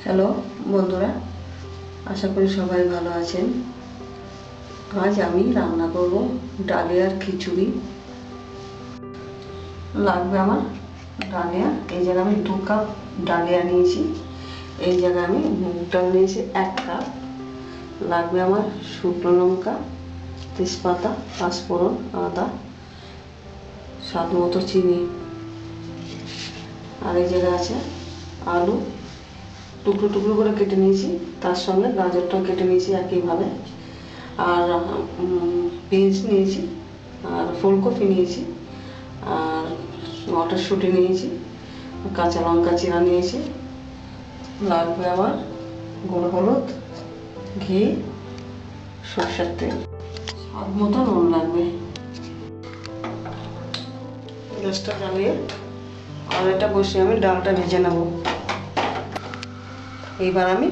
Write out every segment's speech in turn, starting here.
Hello বন্ধুরা, আশা করি সবাই ভালো আছেন। আজ আমি রান্না করব ডালিয়ার খিচুড়ি। লাগবে আমার ডালিয়া। এই জায়গায় আমি 2 কাপ ডালিয়া নিয়েছি। এই জায়গায় আমি মুগ ডাল নিয়েছি 1 কাপ। লাগবে আমার শুকনো লঙ্কা, তেজপাতা, পাঁচফোড়ন, আদা, স্বাদ মতো চিনি। আর এই জায়গায় আছে আলু, টুকরো টুকরো করে কেটে নিয়েছি, তার সঙ্গে গাজরটাও কেটে নিয়েছি একইভাবে। আর বিনস নিয়েছি, আর ফুলকপি নিয়েছি, আর মটরশুঁটি নিয়েছি, কাঁচা লঙ্কা চিরা নিয়েছি। লাগবে আমার গুঁড়ো হলুদ, ঘি, সরষের তেল, স্বাদ মতো নুন লাগবে। গ্যাসটা জ্বালিয়ে আর এটা বসিয়ে আমি ডালটা ভেজে নেব। এইবার আমি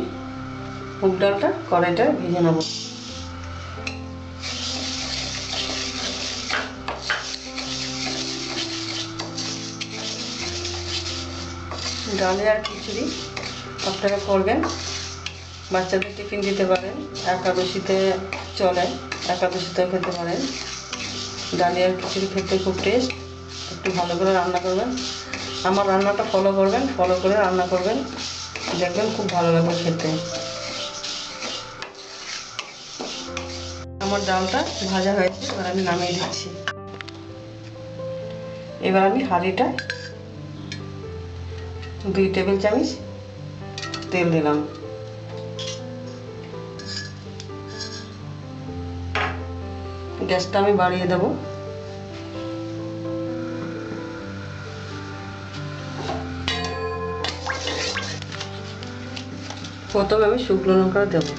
মুগ ডালটা কড়াইটা ভেজে নেব। ডালিয়ার খিচুড়ি আপনারা করবেন, বাচ্চাদের টিফিন দিতে পারেন, একাদশীতে চলে, একাদশীতেও খেতে পারেন। ডালিয়ার খিচুড়ি খেতে খুব টেস্ট। একটু ভালো করে রান্না করবেন, আমার রান্নাটা ফলো করবেন, ফলো করে রান্না করবেন, দেখবেন খুব ভালো লাগবে খেতে। আমার ডালটা ভাজা হয়েছে, এবার আমি নামিয়ে দিচ্ছি। এবার আমি হাঁড়িটা 2 টেবিল চামচ তেল দিলাম। গ্যাসটা আমি বাড়িয়ে দেব। প্রথমে আমি শুকনো লঙ্কা দেবো।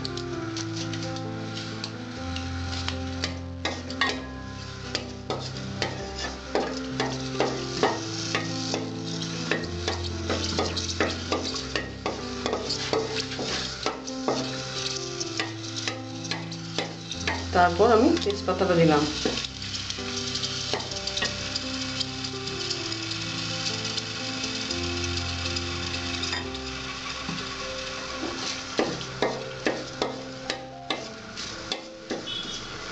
তারপর আমি তেজপাতাটা দিলাম।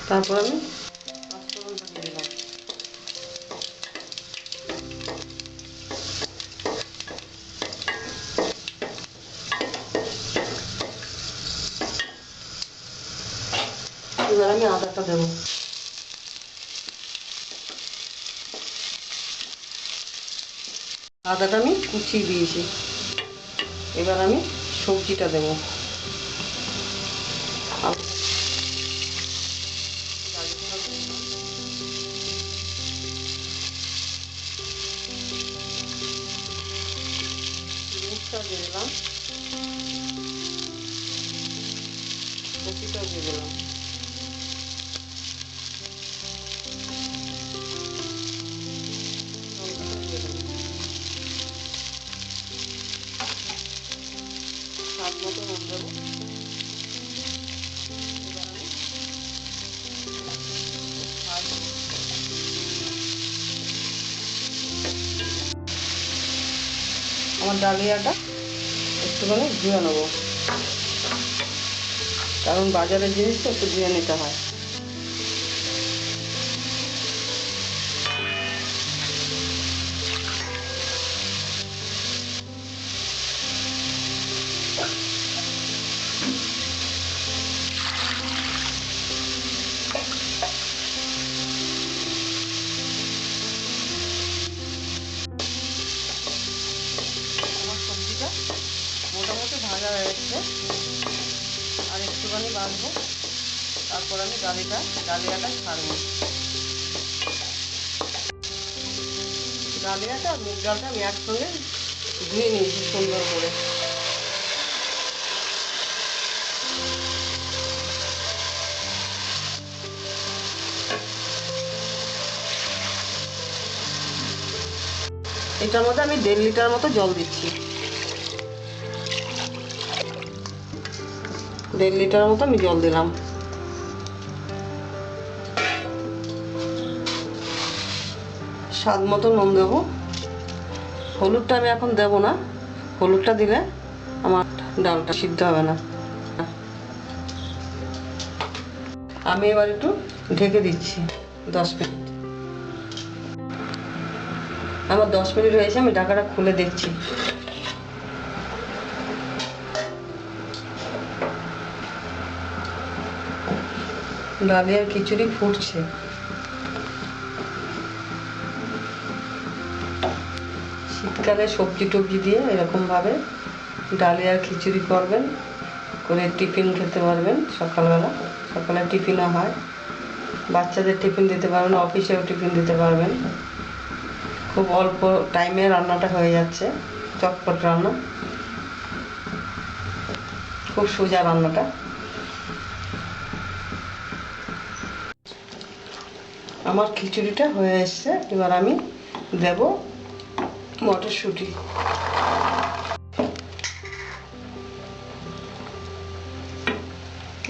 তারপর আমি পাঁচফোড়নটা দিয়ে দিলাম। এবার আমি আদাটা দেবো। আদাটা আমি কুচিয়ে দিয়েছি। এবার আমি সবজিটা দেবো। দিয়ে দিলাম, কপিটাও দিয়ে দিলাম। স্বাদ মতো নুন দেবো। আমার ডালিয়াটা একটুখানি ধুয়ে নেবো, কারণ বাজারের জিনিস তো একটু ধুয়ে নিতে হয়। আমার সবজিটা মোটামুটি ভাজা হয়ে এসছে, আর একটুখানি ভাজবো, তারপর আমি ডালিয়াটা ছাড়বো। ডালিয়াটা আর মুগ ডালটা আমি একসঙ্গে ধুয়ে নিয়েছি সুন্দর করে। এটার মধ্যে আমি 1.5 লিটার মতো জল দিচ্ছি। 1.5 লিটার মতো আমি জল দিলাম। স্বাদ মতো নুন দেবো। হলুদটা আমি এখন দেবো না, হলুদটা দিলে আমার ডালটা সিদ্ধ হবে না। আমি এবার একটু ঢেকে দিচ্ছি 10 মিনিট। আমার 10 মিনিট হয়েছে, আমি ঢাকাটা খুলে দেখছি। ডালিয়ার খিচুড়ি ফুটছে। শীতকালে সবজি টবজি দিয়ে এরকমভাবে ডালিয়ার খিচুড়ি করবেন, করে টিফিন খেতে পারবেন। সকালবেলা সকালে টিফিনও হয়, বাচ্চাদের টিফিন দিতে পারবেন, অফিসেও টিফিন দিতে পারবেন। খুব অল্প টাইমে রান্নাটা হয়ে যাচ্ছে, চটপট রান্না, খুব সোজা রান্নাটা। আমার খিচুড়িটা হয়ে এসছে, এবার আমি দেব মটরশুঁটি।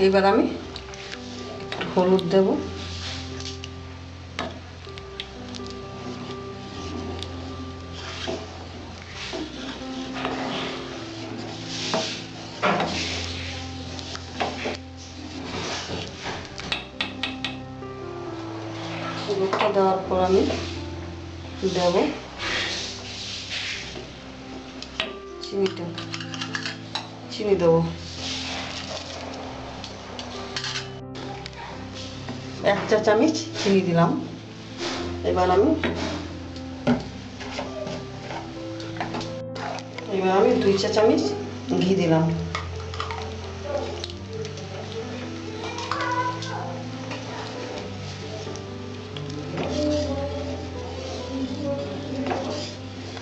এবার আমি হলুদ দেব, হলুদটা দেওয়ার পর আমি দেব চিনি দেবো 1 চা চামচ চিনি দিলাম। এবার আমি 2 চা চামচ ঘি দিলাম।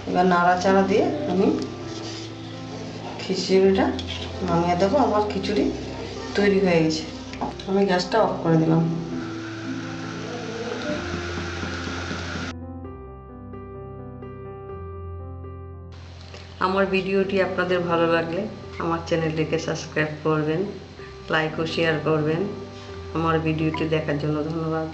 এবার নাড়াচাড়া দিয়ে আমি খিচুড়িটা নামিয়ে দেবো। আমার খিচুড়ি তৈরি হয়ে গেছে, আমি গ্যাসটা অফ করে দিলাম। আমার ভিডিওটি আপনাদের ভালো লাগলে আমার চ্যানেলটিকে সাবস্ক্রাইব করবেন, লাইক ও শেয়ার করবেন। আমার ভিডিওটি দেখার জন্য ধন্যবাদ।